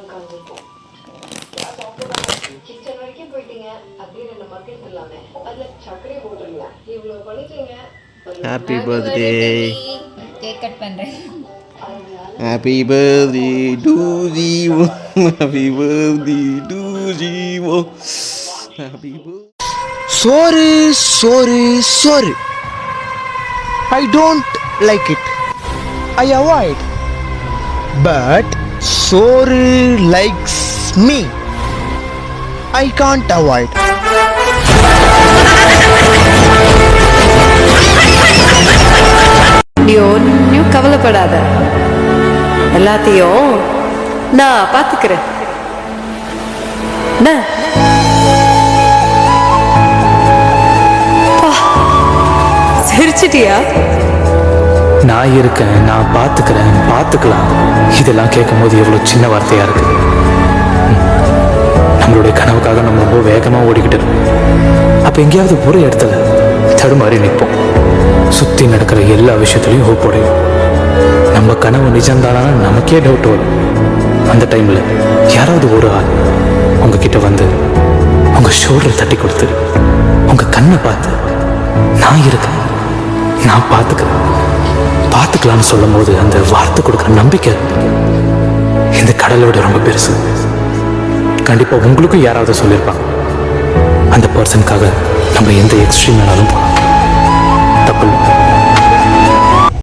உட்காந்துருப்போம். கிச்சன் வரைக்கும் போயிட்டீங்க, அப்படியே 2 மக்கள் இல்லாம அதுல சர்க்கரை போட்டுருங்க. இவ்வளவு பண்ணிட்டீங்க. Happy birthday. கேக் கட் பண்றேன். Happy birthday to GO. Happy birthday to GO. Happy birthday. Sorry. I don't like it. I avoid. But sorry likes me. I can't avoid. நீ ஒன்னும் கவலைப்படாத, எல்லாத்தையும் நான் பாத்துக்கிறேன். சிரிச்சிட்டியா? நான் இருக்கேன், நான் பார்த்துக்கிறேன், பார்த்துக்கலாம். இதெல்லாம் கேட்கும் போது எவ்வளோ சின்ன வார்த்தையா இருக்கு. நம்மளுடைய கனவுக்காக நம்ம ரொம்ப வேகமாக ஓடிக்கிட்டு இருக்கோம். அப்போ எங்கேயாவது ஒரு இடத்துல தடுமாறி நிற்போம். சுற்றி நடக்கிற எல்லா விஷயத்துலையும் ஹோப் உடையும். நம்ம கனவு நிஜம்தானா நமக்கே டவுட் வரும். அந்த டைமில் யாராவது ஒரு ஆள் உங்ககிட்ட வந்து உங்கள் ஷோல்டர் தட்டி கொடுத்து உங்கள் கண்ணை பார்த்து நான் இருக்கேன், நான் பார்த்துக்கலான்னு சொல்லும் போது அந்த வார்த்தை கொடுக்குற நம்பிக்கை இந்த கடலோட ரொம்ப பெருசு. கண்டிப்பா உங்களுக்கும் யாராவது சொல்லியிருப்பாங்க. அந்த பர்சனுக்காக நம்ம எந்த எக்ஸ்ட்ரீம் வேணாலும் போகலாம்.